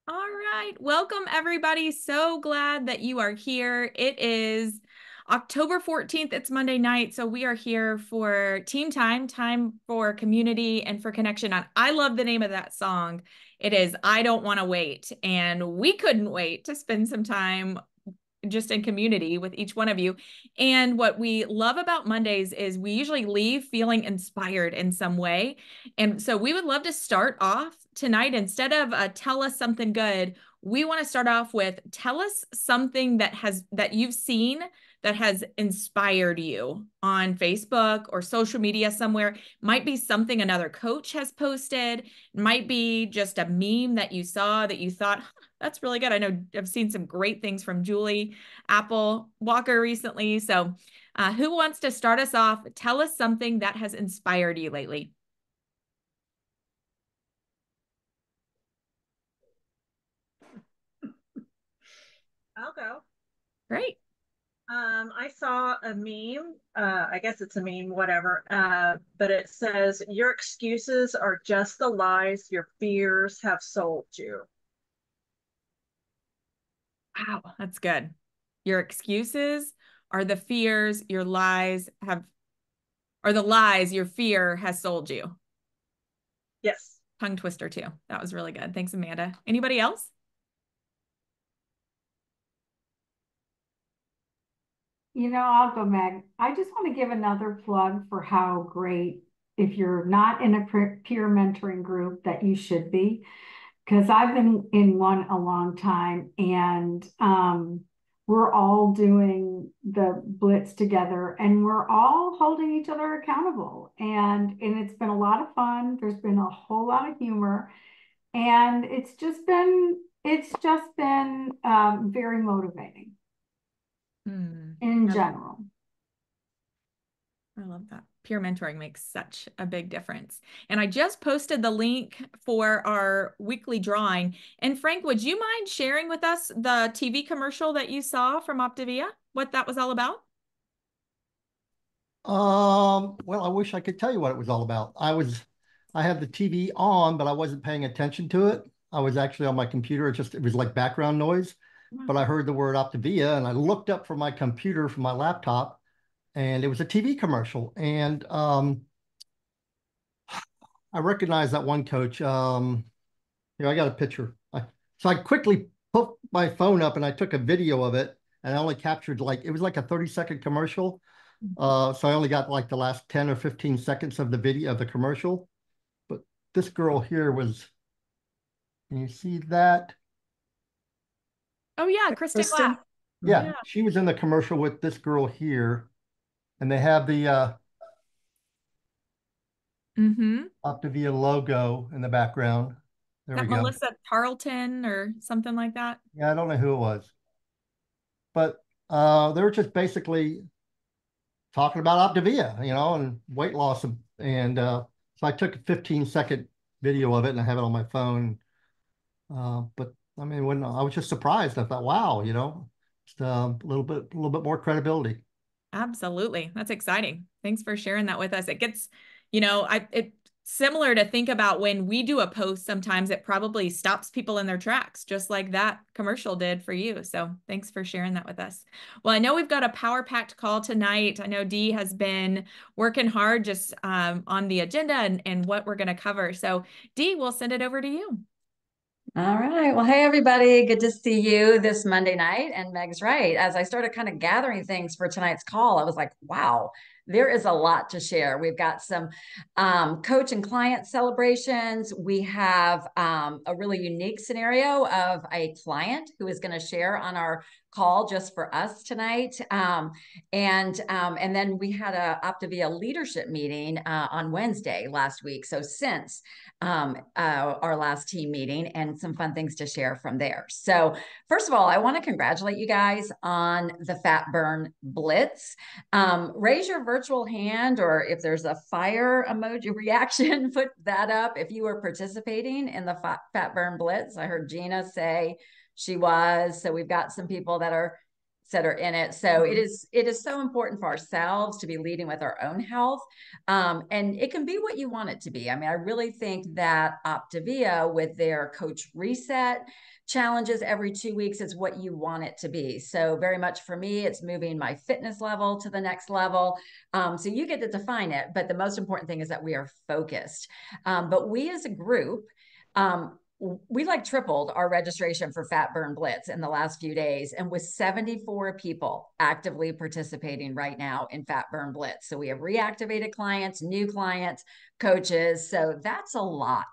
All right. Welcome, everybody. So glad that you are here. It is October 14th. It's Monday night. So we are here for team time, time for community and for connection. And I love the name of that song. It is I Don't Want to Wait. And we couldn't wait to spend some time just in community with each one of you. And what we love about Mondays is we usually leave feeling inspired in some way. And so we would love to start off tonight instead of tell us something good. We want to start off with tell us something that you've seen that has inspired you on Facebook or social media somewhere. Might be something another coach has posted, might be just a meme that you saw that you thought, huh, that's really good. I know I've seen some great things from Julie Apple Walker recently. So, who wants to start us off? Tell us something that has inspired you lately. I'll go. Great. I saw a meme. I guess it's a meme, whatever. But it says, "Your excuses are just the lies your fears have sold you." Wow, that's good. Your excuses are the fears your lies have, or the lies your fear has sold you. Yes. Tongue twister, too. That was really good. Thanks, Amanda. Anybody else? I'll go, Meg. I just want to give another plug for how great, if you're not in a peer mentoring group, that you should be, because I've been in one a long time, and we're all doing the blitz together, and we're all holding each other accountable, and it's been a lot of fun. There's been a whole lot of humor, and it's just been very motivating Hmm. in I general. I love that. Peer mentoring makes such a big difference. And I just posted the link for our weekly drawing. And Frank, would you mind sharing with us the TV commercial that you saw from Optavia? What that was all about? Well, I wish I could tell you what it was all about. I had the TV on, but I wasn't paying attention to it. I was actually on my computer. It was like background noise, but I heard the word Optavia and I looked up from my computer from my laptop and it was a TV commercial. And I recognized that one coach. Here, I got a picture. So I quickly put my phone up and I took a video of it and I only captured it was like a 30-second commercial. So I only got like the last 10 or 15 seconds of the video of the commercial. But this girl here can you see that? Oh yeah, Kristen Glass. Kristen? Yeah, Yeah. she was in the commercial with this girl here. And they have the Mm-hmm. Optavia logo in the background. There we That go. Melissa Tarleton or something like that. Yeah, I don't know who it was. But they were just basically talking about Optavia, and weight loss. And so I took a 15-second video of it and I have it on my phone. But I mean, when I was just surprised, I thought, wow, just a little bit more credibility. Absolutely. That's exciting. Thanks for sharing that with us. It gets, it's similar to think about when we do a post, sometimes it probably stops people in their tracks, just like that commercial did for you. So thanks for sharing that with us. Well, I know we've got a power-packed call tonight. I know Dee has been working hard just on the agenda and what we're going to cover. So Dee, we'll send it over to you. All right. Well, hey, everybody. Good to see you this Monday night. And Meg's right. As I started kind of gathering things for tonight's call, I was like, wow, there is a lot to share. We've got some coach and client celebrations. We have a really unique scenario of a client who is going to share on our call just for us tonight. And then we had a Optavia leadership meeting on Wednesday last week. So since our last team meeting and some fun things to share from there. So first of all, I want to congratulate you guys on the Fat Burn Blitz. Raise your virtual hand, or if there's a fire emoji reaction, put that up if you were participating in the Fat Burn Blitz. I heard Gina say she was. So we've got some people that are that are in it. So it is so important for ourselves to be leading with our own health. And it can be what you want it to be. I mean, I really think that Optavia with their coach reset challenges every 2 weeks is what you want it to be. So very much for me, it's moving my fitness level to the next level. So you get to define it, but the most important thing is that we are focused. But we as a group, we like tripled our registration for Fat Burn Blitz in the last few days, and with 74 people actively participating right now in Fat Burn Blitz. So we have reactivated clients, new clients, coaches. So that's a lot,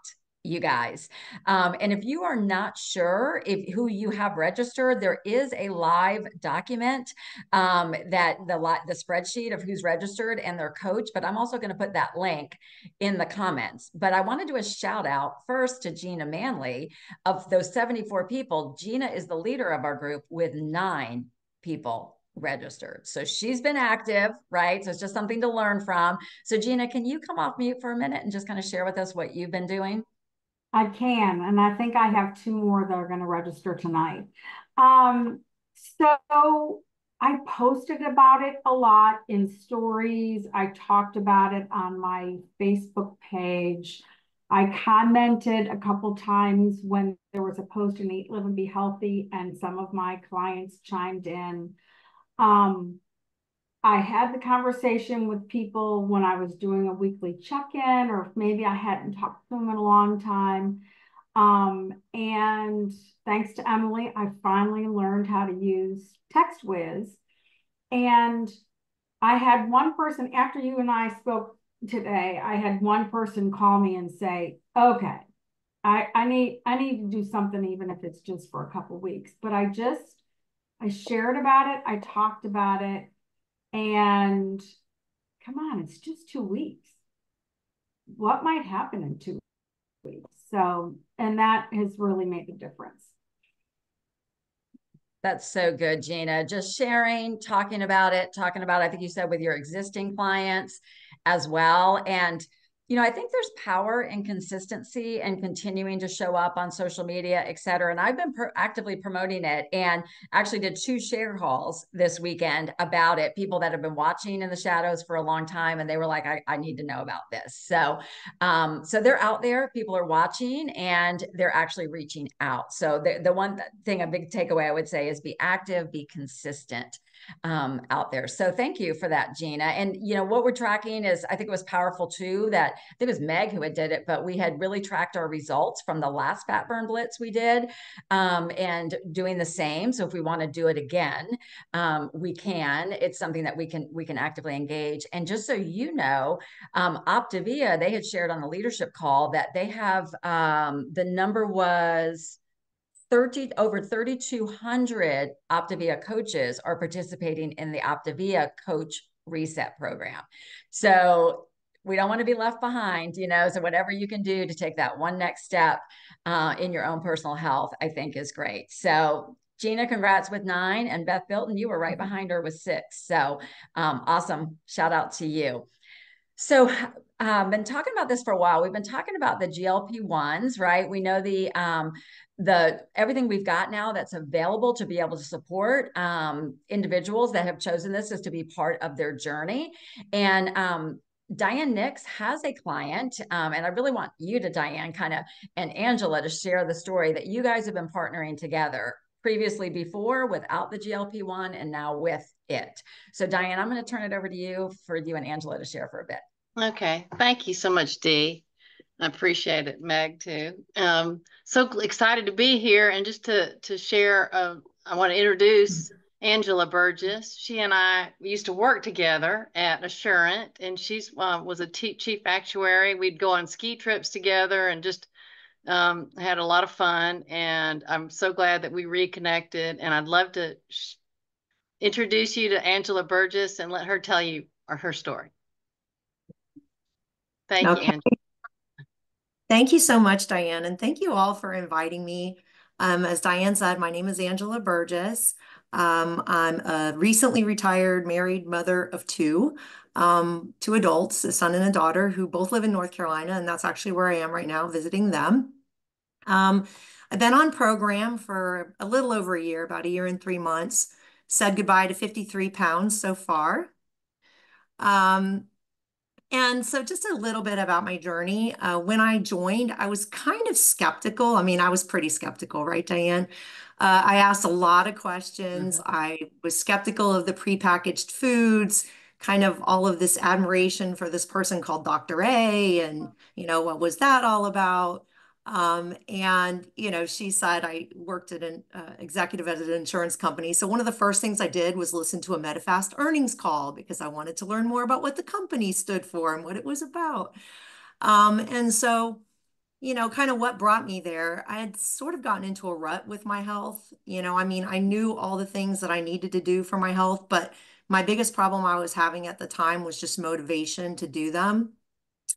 you guys. And if you are not sure who you have registered, there is a live document that the spreadsheet of who's registered and their coach, but I'm also going to put that link in the comments. But I want to do a shout out first to Gina Manley. Of those 74 people, Gina is the leader of our group with 9 people registered. So she's been active, right? So it's just something to learn from. So Gina, can you come off mute for a minute and just kind of share with us what you've been doing? I can, and I think I have 2 more that are going to register tonight. So I posted about it a lot in stories. I talked about it on my Facebook page. I commented a couple times when there was a post in Eat, Live, and Be Healthy, and some of my clients chimed in. I had the conversation with people when I was doing a weekly check-in, or if maybe I hadn't talked to them in a long time. And thanks to Emily, I finally learned how to use TextWiz. And I had one person, after you and I spoke today, I had one person call me and say, okay, I need to do something, even if it's just for a couple of weeks. But I shared about it, I talked about it, and come on, it's just 2 weeks. What might happen in 2 weeks? So, and that has really made a difference. That's so good, Gina. Just sharing, talking about it, I think you said with your existing clients as well. And I think there's power in consistency and continuing to show up on social media, et cetera. And I've been actively promoting it, and actually did 2 share calls this weekend about it. People that have been watching in the shadows for a long time, and they were like, I need to know about this. So they're out there, people are watching, and they're actually reaching out. So the one thing, a big takeaway I would say is be active, be consistent out there. So thank you for that, Gina. And what we're tracking is, I think it was powerful too, that I think it was Meg who had did it, but we had really tracked our results from the last Fat Burn Blitz we did, and doing the same. So if we want to do it again, we can. It's something that we can actively engage. And just so you know, Optavia, they had shared on the leadership call that they have, the number was over 3,200 Optavia coaches are participating in the Optavia Coach Reset program. So we don't want to be left behind, so whatever you can do to take that one next step in your own personal health, I think is great. So Gina, congrats with 9, and Beth Bilton, you were right behind her with 6. So awesome. Shout out to you. So been talking about this for a while. We've been talking about the GLP-1s, right? We know the everything we've got now that's available to be able to support individuals that have chosen this as to be part of their journey. And Diane Nix has a client, and I really want you to, Diane, and Angela, to share the story that you guys have been partnering together previously, before without the GLP-1, and now with it. So Diane, I'm going to turn it over to you for you and Angela to share for a bit. Okay. Thank you so much, Dee. I appreciate it, Meg, too. So excited to be here, and just to share, I want to introduce Angela Burgess. She and I used to work together at Assurant, and she's was a chief actuary. We'd go on ski trips together and just had a lot of fun. And I'm so glad that we reconnected, and I'd love to introduce you to Angela Burgess and let her tell you her story. Thank you, Angela. Thank you so much, Diane, and thank you all for inviting me. As Diane said, my name is Angela Burgess. I'm a recently retired married mother of 2 adults, a son and a daughter, who both live in North Carolina, and that's actually where I am right now, visiting them. I've been on program for a little over a year, about a year and 3 months, said goodbye to 53 pounds so far. And so just a little bit about my journey. When I joined, I was kind of skeptical. I mean, I was pretty skeptical, right, Diane? I asked a lot of questions. I was skeptical of the prepackaged foods, kind of all of this admiration for this person called Dr. A, and, what was that all about? And, she said I worked at an executive at an insurance company. So one of the first things I did was listen to a Medifast earnings call because I wanted to learn more about what the company stood for and what it was about. And so, kind of what brought me there, I had sort of gotten into a rut with my health. I mean, I knew all the things that I needed to do for my health, but my biggest problem I was having at the time was just motivation to do them.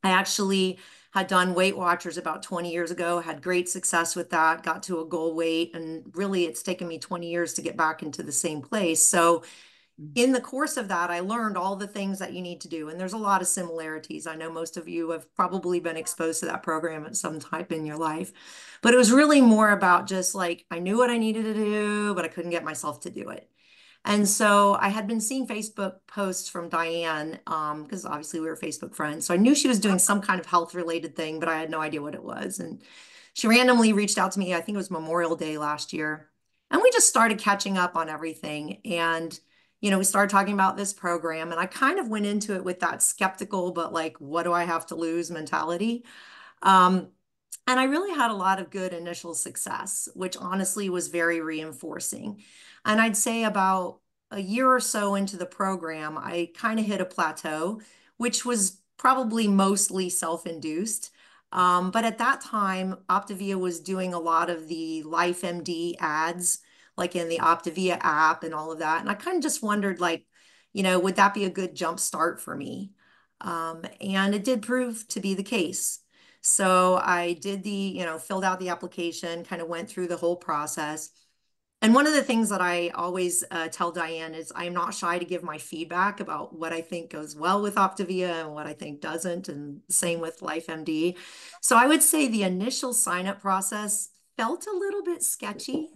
I actually had done Weight Watchers about 20 years ago, had great success with that, got to a goal weight, and really it's taken me 20 years to get back into the same place. So in the course of that, I learned all the things that you need to do. And there's a lot of similarities. I know most of you have probably been exposed to that program at some time in your life. But it was really more about just like, I knew what I needed to do, but I couldn't get myself to do it. And so I had been seeing Facebook posts from Diane, because obviously we were Facebook friends. So I knew she was doing some kind of health related thing, but I had no idea what it was. And she randomly reached out to me, I think it was Memorial Day last year. And we just started catching up on everything. And, we started talking about this program. And I kind of went into it with that skeptical, but like, what do I have to lose mentality? Um, and I really had a lot of good initial success, which honestly was very reinforcing. And I'd say about a year or so into the program, I kind of hit a plateau, which was probably mostly self-induced. But at that time, Optavia was doing a lot of the LifeMD ads, like in the Optavia app and all of that. And I kind of just wondered, like, would that be a good jump start for me? And it did prove to be the case. So I did filled out the application, kind of went through the whole process. And one of the things that I always tell Diane is I'm not shy to give my feedback about what I think goes well with Optavia and what I think doesn't, and same with LifeMD. So I would say the initial sign-up process felt a little bit sketchy.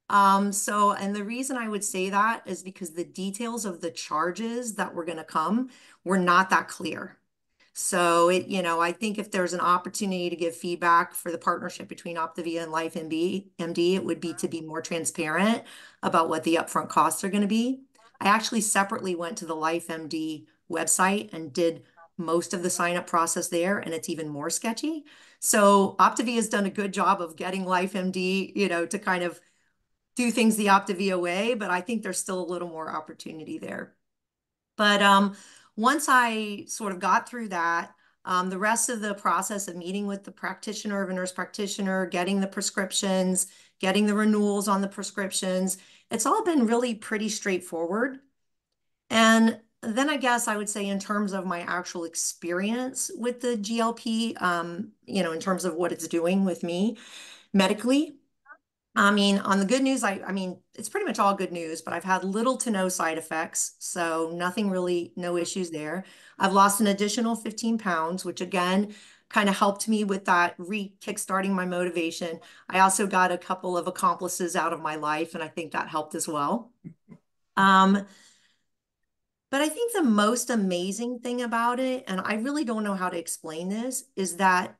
And the reason I would say that is because the details of the charges that were going to come were not that clear. So I think if there's an opportunity to give feedback for the partnership between Optavia and LifeMD, it would be to be more transparent about what the upfront costs are going to be. I actually separately went to the LifeMD website and did most of the sign up process there, and it's even more sketchy. So Optavia has done a good job of getting LifeMD, to kind of do things the Optavia way, but I think there's still a little more opportunity there. But once I sort of got through that, the rest of the process of meeting with the practitioner, of a nurse practitioner, getting the prescriptions, getting the renewals on the prescriptions, it's all been really pretty straightforward. And then I guess I would say in terms of my actual experience with the GLP, in terms of what it's doing with me medically, I mean, on the good news, I mean, it's pretty much all good news, but I've had little to no side effects. So nothing really, no issues there. I've lost an additional 15 pounds, which again, kind of helped me with that kickstarting my motivation. I also got a couple of accomplices out of my life, and I think that helped as well. But I think the most amazing thing about it, and I really don't know how to explain this, is that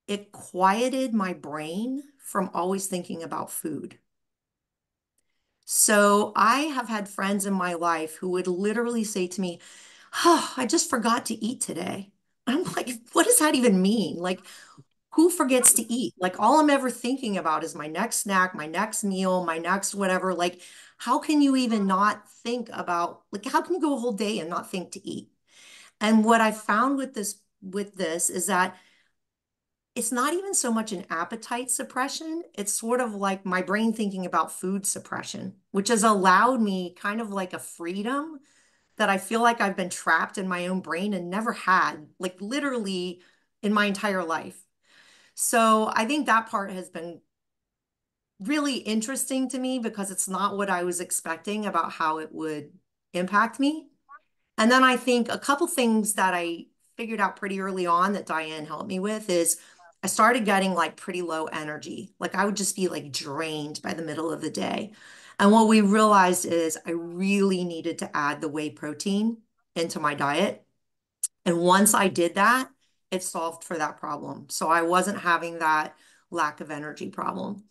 it quieted my brain from always thinking about food. So I have had friends in my life who would literally say to me, "Oh, I just forgot to eat today." I'm like, what does that even mean? Like, who forgets to eat? Like, all I'm ever thinking about is my next snack, my next meal, my next whatever. Like, how can you even not think about, like, how can you go a whole day and not think to eat? And what I found with this is that it's not even so much an appetite suppression. It's sort of like my brain thinking about food suppression, which has allowed me kind of like a freedom that I feel like I've been trapped in my own brain and never had, like literally in my entire life. So I think that part has been really interesting to me because it's not what I was expecting about how it would impact me. And then I think a couple things that I figured out pretty early on that Diane helped me with is I started getting like pretty low energy. Like I would just be like drained by the middle of the day. And what we realized is I really needed to add the whey protein into my diet. And once I did that, it solved for that problem. So I wasn't having that lack of energy problem.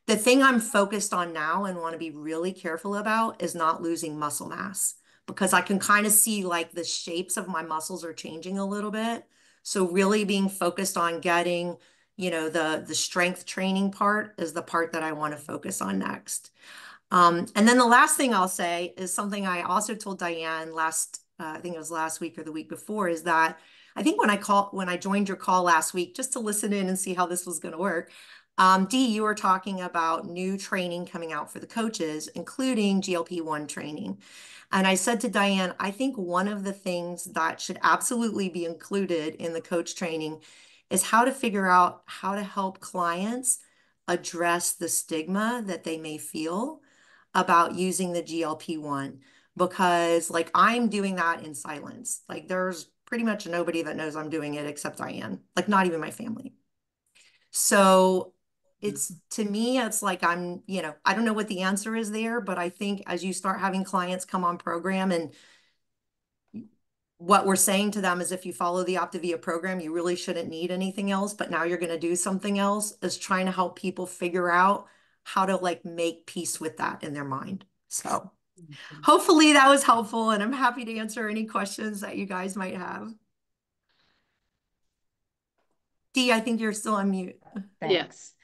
The thing I'm focused on now and want to be really careful about is not losing muscle mass because I can kind of see like the shapes of my muscles are changing a little bit. So really being focused on getting, the strength training part is the part that I want to focus on next. And then the last thing I'll say is something I also told Diane I think it was last week or the week before, is that I think when I joined your call last week, just to listen in and see how this was going to work, Dee, you were talking about new training coming out for the coaches, including GLP-1 training. And I said to Diane, I think one of the things that should absolutely be included in the coach training is how to figure out how to help clients address the stigma that they may feel about using the GLP-1, because like I'm doing that in silence. Like there's pretty much nobody that knows I'm doing it except Diane, like not even my family. So it's to me, it's like I don't know what the answer is there, but I think as you start having clients come on program and what we're saying to them is if you follow the Optavia program, you really shouldn't need anything else, but now you're going to do something else, is trying to help people figure out how to like make peace with that in their mind. So hopefully that was helpful, and I'm happy to answer any questions that you guys might have. Dee, I think you're still on mute. Thanks.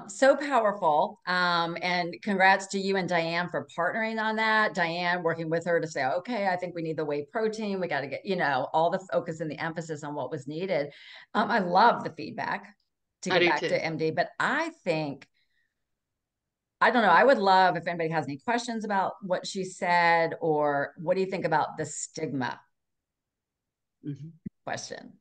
So powerful. And congrats to you and Diane for partnering on that. Diane working with her to say, okay, I think we need the whey protein. We got to get, all the focus and the emphasis on what was needed. I love the feedback to get back to MD, but I don't know. I would love if anybody has any questions about what she said, or what do you think about the stigma question?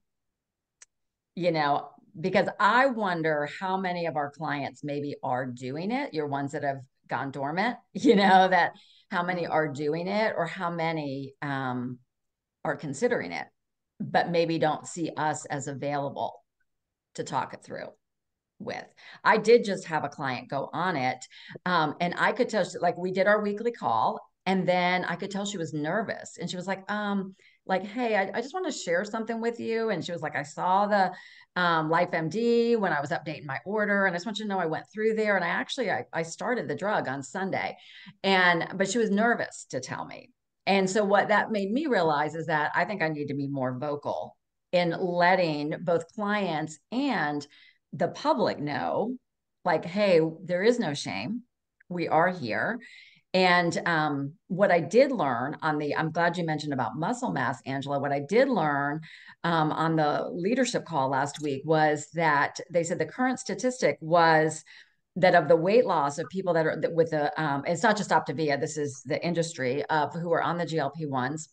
Because I wonder how many of our clients maybe are doing it. Your ones that have gone dormant, that how many are doing it, or how many are considering it, but maybe don't see us as available to talk it through with. I did just have a client go on it, and I could tell, like, we did our weekly call, and then I could tell she was nervous, and she was like, hey, I just want to share something with you. And she was like, I saw the Life MD when I was updating my order, and I just want you to know I went through there, and I started the drug on Sunday, but she was nervous to tell me. And so what that made me realize is that I think I need to be more vocal in letting both clients and the public know, like, hey, there is no shame. We are here. And what I did learn I'm glad you mentioned about muscle mass, Angela. What I did learn on the leadership call last week was that they said the current statistic was that of the weight loss of people that are with it's not just Optavia, this is the industry of who are on the GLP-1s,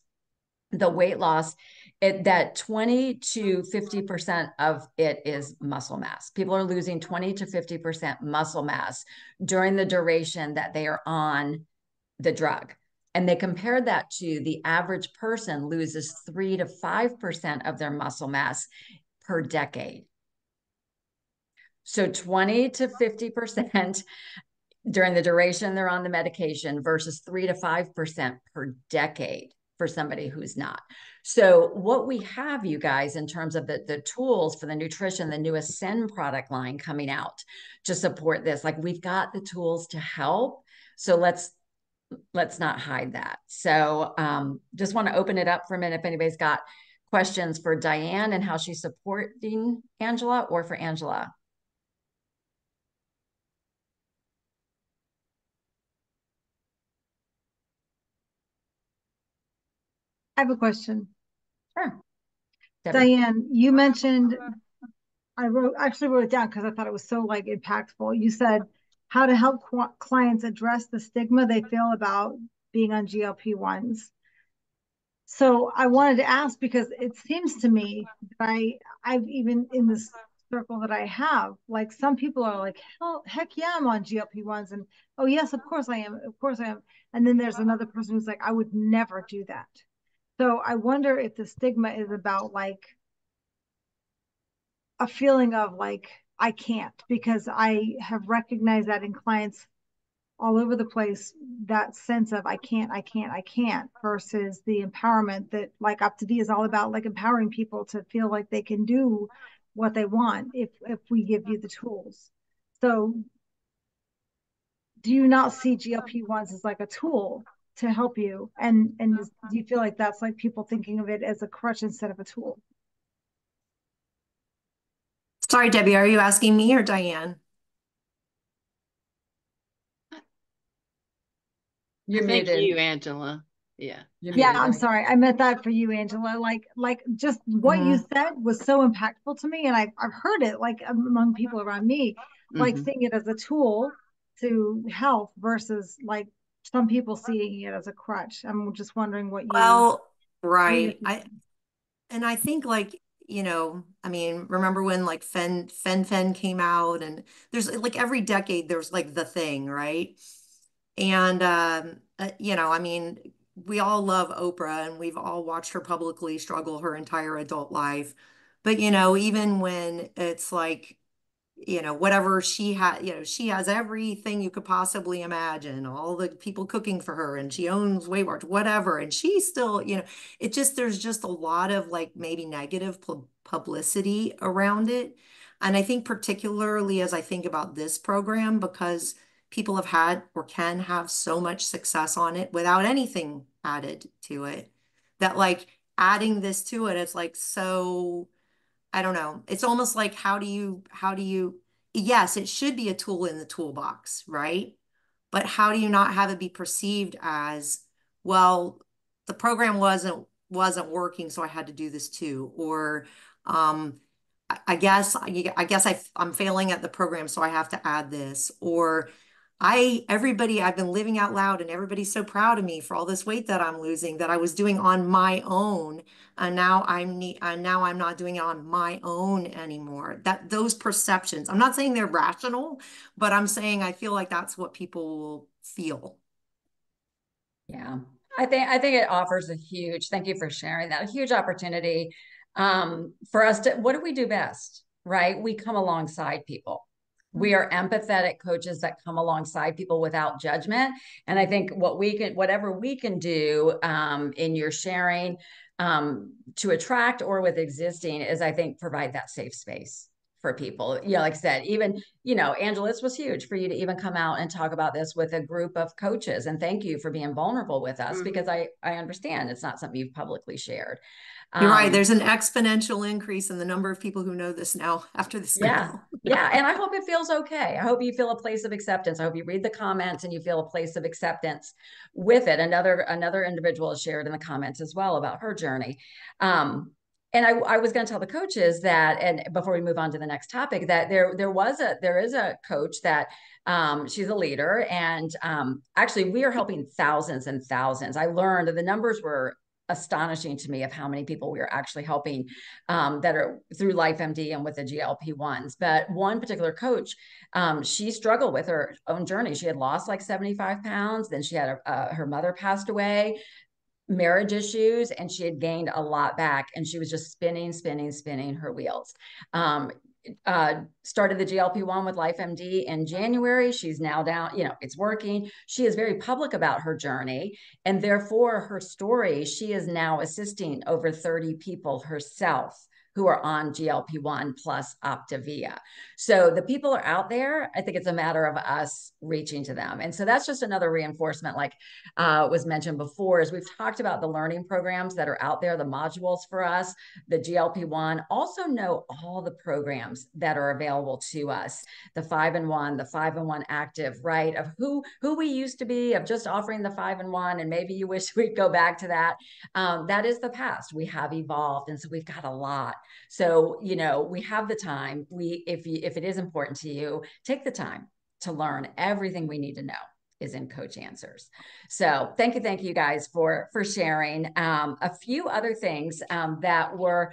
the weight loss, that 20 to 50% of it is muscle mass. People are losing 20 to 50% muscle mass during the duration that they are on the drug. And they compared that to the average person loses 3 to 5% of their muscle mass per decade. So 20 to 50% during the duration they're on the medication versus 3 to 5% per decade for somebody who's not. So what we have, you guys, in terms of the tools for the nutrition, the new Ascend product line coming out to support this, like, we've got the tools to help. So let's not hide that. So just want to open it up for a minute if anybody's got questions for Diane and how she's supporting Angela, or for Angela. I have a question. Sure. Debbie. Diane, you mentioned, I actually wrote it down because I thought it was so like impactful. You said how to help clients address the stigma they feel about being on GLP-1s. So I wanted to ask, because it seems to me that I've even in this circle that I have, like, some people are like, heck yeah, I'm on GLP-1s, and oh yes, of course I am, of course I am. And then there's another person who's like, I would never do that. So I wonder if the stigma is about like a feeling of like, I can't, because I have recognized that in clients all over the place, that sense of I can't, versus the empowerment that like Optavia is all about, like empowering people to feel like they can do what they want if we give you the tools. So do you not see GLP-1s as like a tool to help you? And do you feel like that's like people thinking of it as a crutch instead of a tool? Sorry, Debbie, are you asking me or Diane? You're I think muted. you, Angela. Yeah. You're Yeah, muted. I'm sorry. I meant that for you, Angela. Like just what you said was so impactful to me. And I've heard it like among people around me, like seeing it as a tool to health versus like some people seeing it as a crutch. I'm just wondering what Well, what you're right. thinking. I think like, I mean, remember when like Fen came out, and there's like every decade there's like the thing, right? And I mean, we all love Oprah and we've all watched her publicly struggle her entire adult life. But even when it's like whatever she had, she has everything you could possibly imagine, all the people cooking for her, and she owns Weight Watch, whatever. And she still, there's just a lot of like maybe negative publicity around it. And I think particularly as I think about this program, because people have had or can have so much success on it without anything added to it, that like adding this to it, it's like so I don't know. It's almost like yes, it should be a tool in the toolbox, right? But how do you not have it be perceived as, well, the program wasn't working, so I had to do this too. Or I'm failing at the program, so I have to add this. Or I've been living out loud and everybody's so proud of me for all this weight that I'm losing that I was doing on my own. And now I'm not doing it on my own anymore. That those perceptions, I'm not saying they're rational, but I'm saying I feel like that's what people will feel. Yeah. I think it offers a huge, thank you for sharing that, a huge opportunity for us to, what do we do best, right? We come alongside people. We are empathetic coaches that come alongside people without judgment. And I think whatever we can do in your sharing to attract or with existing is, I think, provide that safe space for people. Like I said, even, Angela, this was huge for you to even come out and talk about this with a group of coaches. And thank you for being vulnerable with us, because I understand it's not something you've publicly shared. You're right. There's an exponential increase in the number of people who know this now after this Yeah. call. Yeah. And I hope it feels okay. I hope you feel a place of acceptance. I hope you read the comments and you feel a place of acceptance with it. Another individual has shared in the comments as well about her journey. And I was going to tell the coaches that, and before we move on to the next topic, that there is a coach that she's a leader, and actually we are helping thousands and thousands. I learned that the numbers were astonishing to me of how many people we are actually helping that are through LifeMD and with the GLP-1s. But one particular coach, she struggled with her own journey. She had lost like 75 pounds. Then she had her mother passed away, marriage issues, and she had gained a lot back, and she was just spinning her wheels. Started the GLP-1 with LifeMD in January. She's now down, it's working. She is very public about her journey, and therefore her story, she is now assisting over 30 people herself who are on GLP-1 plus Optavia. So the people are out there. I think it's a matter of us reaching to them. And so that's just another reinforcement, like was mentioned before, is we've talked about the learning programs that are out there, the modules for us, the GLP-1, also know all the programs that are available to us, the 5-in-1, the 5-in-1 active, right? Of who we used to be, of just offering the 5-in-1, and maybe you wish we'd go back to that. That is the past. We have evolved, and so we've got a lot. So, we have the time. If it is important to you, take the time to learn. Everything we need to know is in Coach Answers. So thank you guys for sharing. A few other things that were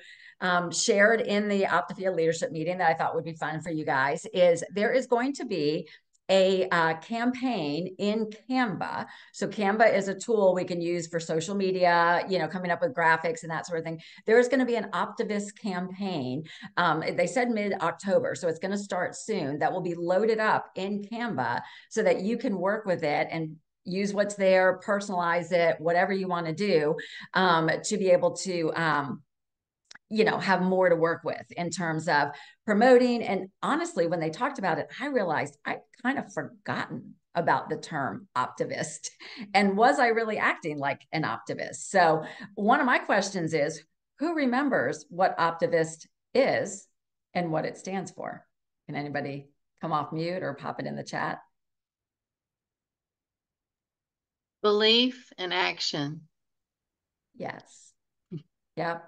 shared in the Optavia leadership meeting that I thought would be fun for you guys is there is going to be a campaign in Canva. So Canva is a tool we can use for social media, you know, coming up with graphics and that sort of thing. There's going to be an Optavist campaign. They said mid-October, so it's going to start soon. That will be loaded up in Canva so that you can work with it and use what's there, personalize it, whatever you want to do, to be able to you know, have more to work with in terms of promoting. And honestly, when they talked about it, I realized I'd kind of forgotten about the term Optavist. And was I really acting like an Optavist? So one of my questions is, who remembers what Optavist is and what it stands for? Can anybody come off mute or pop it in the chat? Belief and action. Yes. Yep.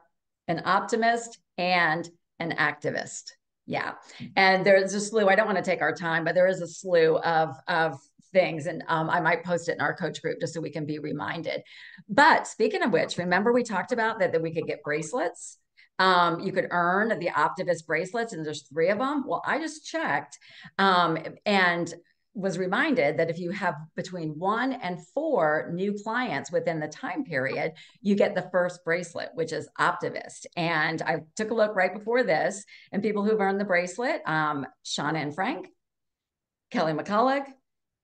An optimist and an activist. Yeah. And there's a slew, I don't want to take our time, but there is a slew of things. And I might post it in our coach group just so we can be reminded. But speaking of which, remember we talked about that we could get bracelets. You could earn the Optivist bracelets, and there's 3 of them. Well, I just checked and was reminded that if you have between 1 and 4 new clients within the time period, you get the first bracelet, which is Optivist. And I took a look right before this, and people who've earned the bracelet, Shauna and Frank, Kelly McCullough,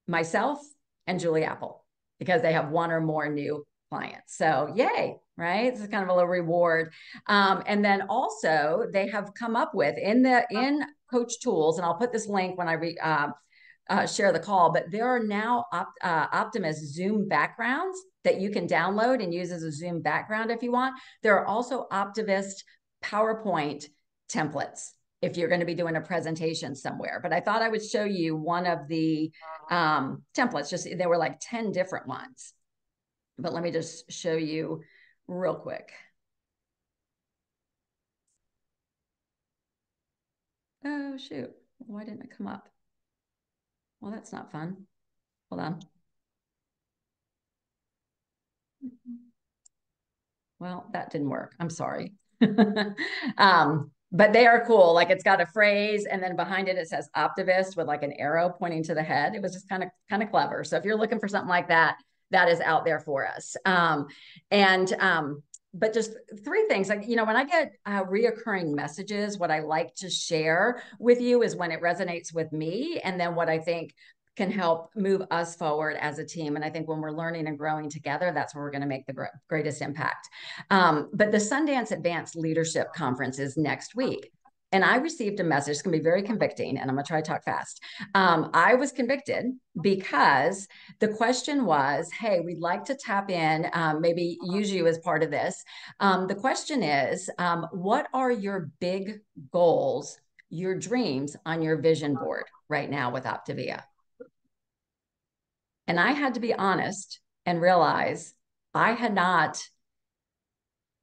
myself, and Julie Apple, because they have 1 or more new clients. So yay, right? This is kind of a little reward. And then also they have come up with in Coach Tools, and I'll put this link when I share the call, but there are now Optimist Zoom backgrounds that you can download and use as a Zoom background if you want. There are also Optivist PowerPoint templates if you're going to be doing a presentation somewhere. But I thought I would show you one of the templates. Just there were like 10 different ones. But let me just show you real quick. Oh, shoot. Why didn't it come up? Well, that's not fun. Hold on. Well, that didn't work. I'm sorry. But they are cool. Like it's got a phrase, and then behind it, it says Optivist with like an arrow pointing to the head. It was just kind of clever. So if you're looking for something like that, that is out there for us. But just 3 things, like, you know, when I get reoccurring messages, what I like to share with you is when it resonates with me, and then what I think can help move us forward as a team. And I think when we're learning and growing together, that's where we're going to make the greatest impact. But the Sundance Advanced Leadership Conference is next week. And I received a message, it's going to be very convicting, and I'm going to try to talk fast. I was convicted because the question was, hey, we'd like to tap in, maybe use you as part of this. The question is, what are your big goals, your dreams on your vision board right now with Optavia? And I had to be honest and realize I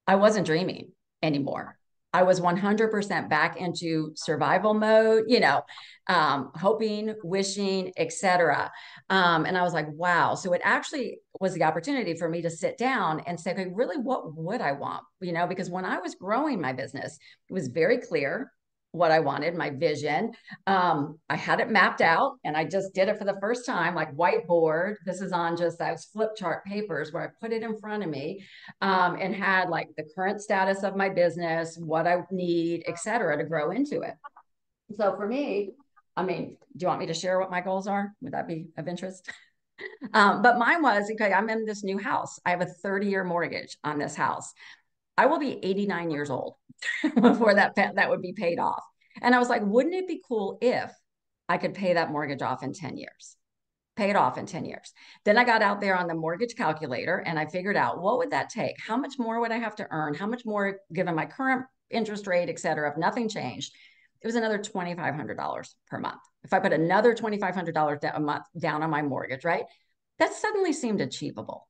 wasn't dreaming anymore. I was 100% back into survival mode, you know, hoping, wishing, etc. And I was like, wow. So it actually was the opportunity for me to sit down and say, okay, really, what would I want? You know, because when I was growing my business, it was very clear what I wanted, my vision. I had it mapped out, and I just did it for the first time, like whiteboard. This is on just those flip chart papers where I put it in front of me, and had like the current status of my business, what I need, et cetera, to grow into it. So for me, I mean, do you want me to share what my goals are? Would that be of interest? But mine was, okay, I'm in this new house. I have a 30-year mortgage on this house. I will be 89 years old before that would be paid off. And I was like, wouldn't it be cool if I could pay that mortgage off in 10 years? Pay it off in 10 years. Then I got out there on the mortgage calculator and I figured out, what would that take? How much more would I have to earn? How much more given my current interest rate, et cetera, if nothing changed? It was another $2,500 per month. If I put another $2,500 a month down on my mortgage, right? That suddenly seemed achievable.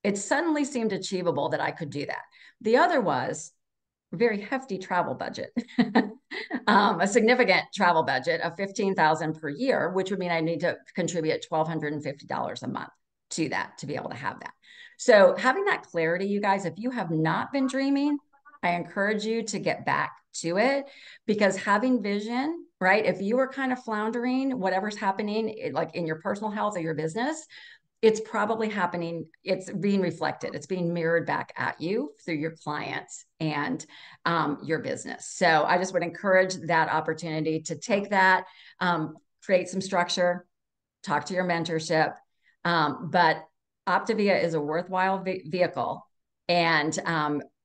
It suddenly seemed achievable that I could do that. The other was a very hefty travel budget, a significant travel budget of $15,000 per year, which would mean I need to contribute $1,250 a month to that to be able to have that. So having that clarity, you guys, if you have not been dreaming, I encourage you to get back to it, because having vision right? If you are kind of floundering, whatever's happening, like in your personal health or your business, it's probably happening. It's being reflected. It's being mirrored back at you through your clients and your business. So I just would encourage that opportunity to take that, create some structure, talk to your mentorship. But Optavia is a worthwhile vehicle. And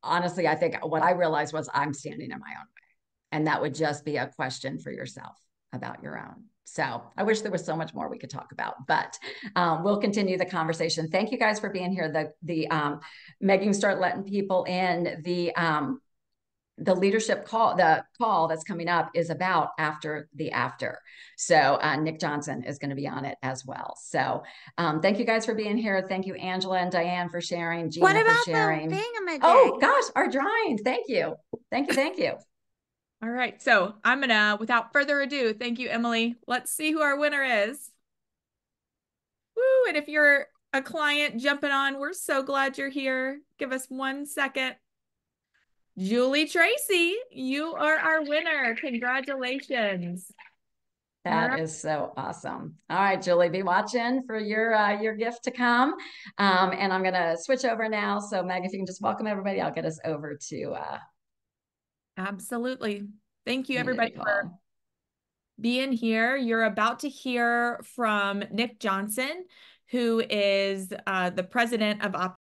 honestly, I think what I realized was I'm standing in my own way. And that would just be a question for yourself about your own. So I wish there was so much more we could talk about, but we'll continue the conversation. Thank you guys for being here. Meg, you can start letting people in. The leadership call, the call that's coming up is about after the after. So Nick Johnson is going to be on it as well. So thank you guys for being here. Thank you, Angela and Diane, for sharing. Gina, what about for sharing. the thingamajig? Oh gosh, our drawing. Thank you. Thank you. Thank you. All right, so I'm gonna, without further ado, thank you, Emily. Let's see who our winner is. Woo, and if you're a client jumping on, we're so glad you're here. Give us 1 second. Julie Tracy, you are our winner. Congratulations. That is so awesome. All right, Julie, be watching for your gift to come. And I'm gonna switch over now. So Meg, if you can just welcome everybody, I'll get us over to absolutely. Thank you, everybody, for being here. You're about to hear from Nick Johnson, who is the president of